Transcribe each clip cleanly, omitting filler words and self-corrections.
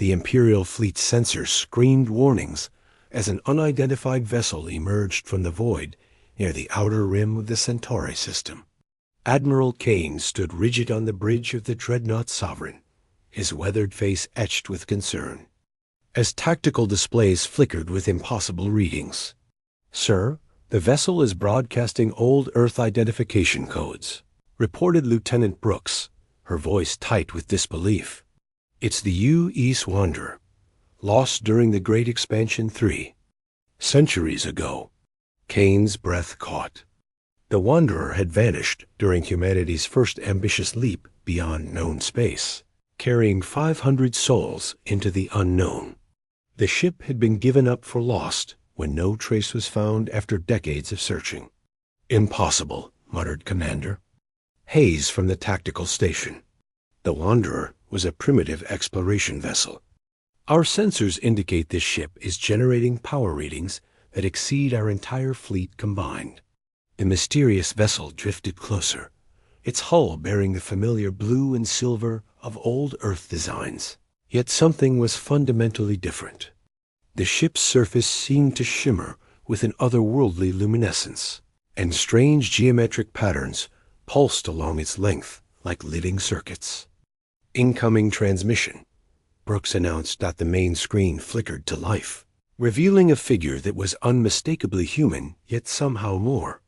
The Imperial fleet's sensors screamed warnings as an unidentified vessel emerged from the void near the outer rim of the Centauri system. Admiral Kane stood rigid on the bridge of the dreadnought Sovereign, his weathered face etched with concern, as tactical displays flickered with impossible readings. "Sir, the vessel is broadcasting old Earth identification codes," reported Lieutenant Brooks, her voice tight with disbelief. "It's the U-East Wanderer, lost during the Great Expansion 3. Centuries ago." Kane's breath caught. The Wanderer had vanished during humanity's first ambitious leap beyond known space, carrying 500 souls into the unknown. The ship had been given up for lost when no trace was found after decades of searching. "Impossible," muttered Commander Hayes from the tactical station. "The Wanderer was a primitive exploration vessel. Our sensors indicate this ship is generating power readings that exceed our entire fleet combined." The mysterious vessel drifted closer, its hull bearing the familiar blue and silver of old Earth designs. Yet something was fundamentally different. The ship's surface seemed to shimmer with an otherworldly luminescence, and strange geometric patterns pulsed along its length like living circuits. "Incoming transmission," Brooks announced that the main screen flickered to life, revealing a figure that was unmistakably human, yet somehow more.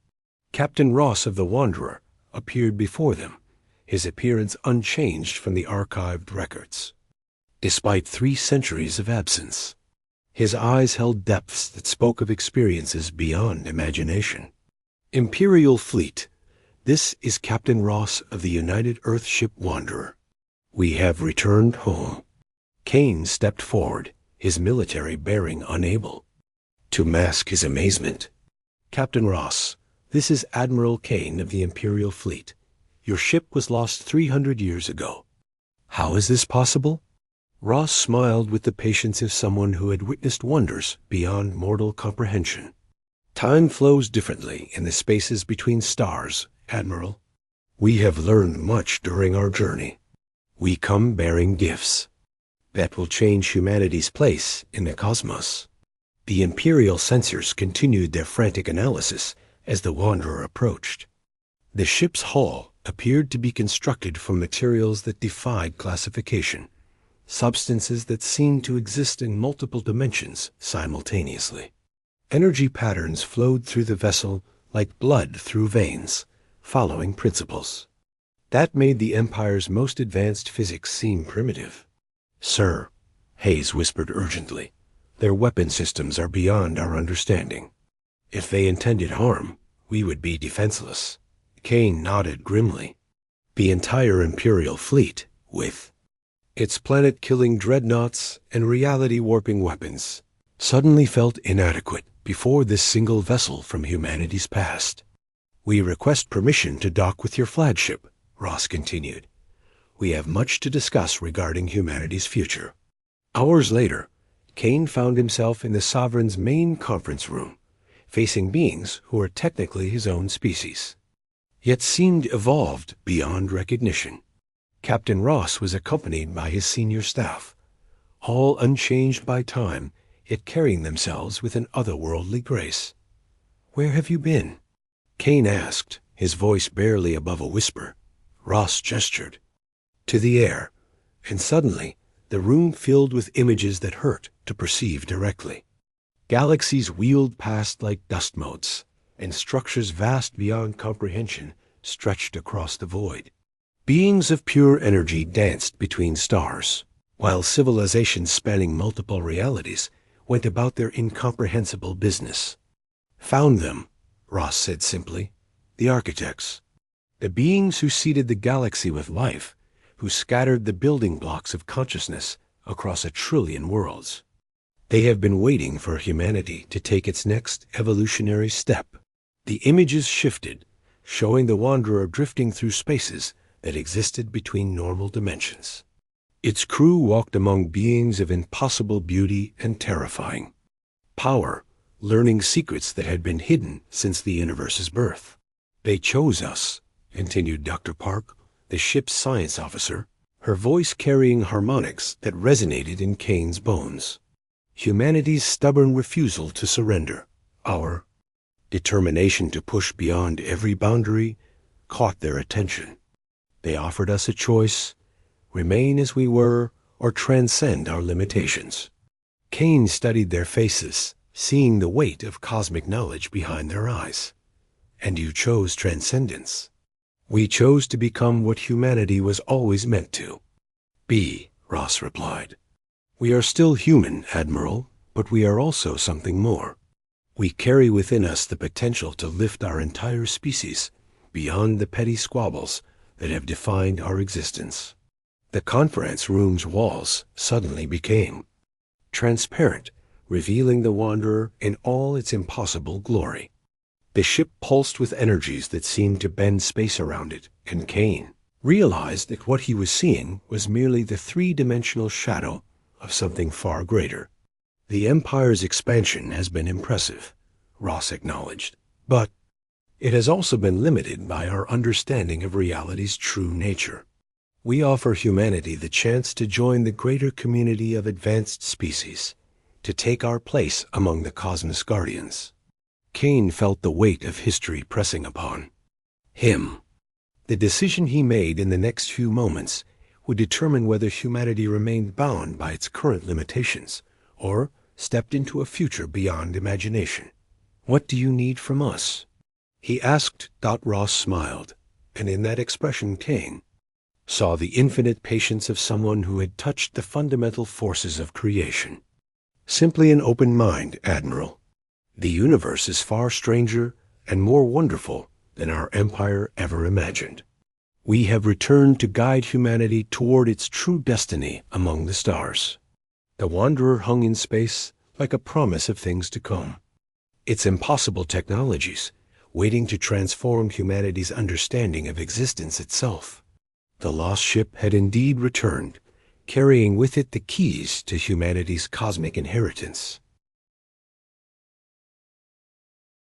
Captain Ross of the Wanderer appeared before them, his appearance unchanged from the archived records, despite 3 centuries of absence. His eyes held depths that spoke of experiences beyond imagination. "Imperial Fleet, this is Captain Ross of the United Earthship Wanderer. We have returned home." Kane stepped forward, his military bearing unable to mask his amazement. "Captain Ross, this is Admiral Kane of the Imperial Fleet. Your ship was lost 300 years ago. How is this possible?" Ross smiled with the patience of someone who had witnessed wonders beyond mortal comprehension. "Time flows differently in the spaces between stars, Admiral. We have learned much during our journey. We come bearing gifts that will change humanity's place in the cosmos." The Imperial sensors continued their frantic analysis as the Wanderer approached. The ship's hull appeared to be constructed from materials that defied classification, substances that seemed to exist in multiple dimensions simultaneously. Energy patterns flowed through the vessel like blood through veins, following principles that made the Empire's most advanced physics seem primitive. "Sir," Hayes whispered urgently, "their weapon systems are beyond our understanding. If they intended harm, we would be defenseless." Kane nodded grimly. The entire Imperial fleet, with its planet-killing dreadnoughts and reality-warping weapons, suddenly felt inadequate before this single vessel from humanity's past. "We request permission to dock with your flagship," Ross continued. "We have much to discuss regarding humanity's future." Hours later, Kane found himself in the Sovereign's main conference room, facing beings who were technically his own species, yet seemed evolved beyond recognition. Captain Ross was accompanied by his senior staff, all unchanged by time, yet carrying themselves with an otherworldly grace. "Where have you been?" Kane asked, his voice barely above a whisper. Ross gestured to the air, and suddenly the room filled with images that hurt to perceive directly. Galaxies wheeled past like dust motes, and structures vast beyond comprehension stretched across the void. Beings of pure energy danced between stars, while civilizations spanning multiple realities went about their incomprehensible business. "Found them," Ross said simply. "The architects. The beings who seeded the galaxy with life, who scattered the building blocks of consciousness across 1 trillion worlds. They have been waiting for humanity to take its next evolutionary step." The images shifted, showing the Wanderer drifting through spaces that existed between normal dimensions. Its crew walked among beings of impossible beauty and terrifying power, learning secrets that had been hidden since the universe's birth. "They chose us," continued Dr. Park, the ship's science officer, her voice carrying harmonics that resonated in Kane's bones. Humanity's stubborn refusal to surrender, our determination to push beyond every boundary, caught their attention. They offered us a choice: remain as we were or transcend our limitations. Kane studied their faces, seeing the weight of cosmic knowledge behind their eyes. And you chose transcendence. We chose to become what humanity was always meant to be, Ross replied. We are still human, Admiral, but we are also something more. We carry within us the potential to lift our entire species beyond the petty squabbles that have defined our existence. The conference room's walls suddenly became transparent, revealing the Wanderer in all its impossible glory. The ship pulsed with energies that seemed to bend space around it, and Kane realized that what he was seeing was merely the three-dimensional shadow of something far greater. The Empire's expansion has been impressive, Ross acknowledged, but it has also been limited by our understanding of reality's true nature. We offer humanity the chance to join the greater community of advanced species, to take our place among the Cosmos Guardians. Kane felt the weight of history pressing upon him. The decision he made in the next few moments would determine whether humanity remained bound by its current limitations or stepped into a future beyond imagination. What do you need from us? He asked. Ross smiled, and in that expression Kane saw the infinite patience of someone who had touched the fundamental forces of creation. Simply an open mind, Admiral. The universe is far stranger and more wonderful than our Empire ever imagined. We have returned to guide humanity toward its true destiny among the stars. The Wanderer hung in space like a promise of things to come. Its impossible technologies, waiting to transform humanity's understanding of existence itself. The lost ship had indeed returned, carrying with it the keys to humanity's cosmic inheritance.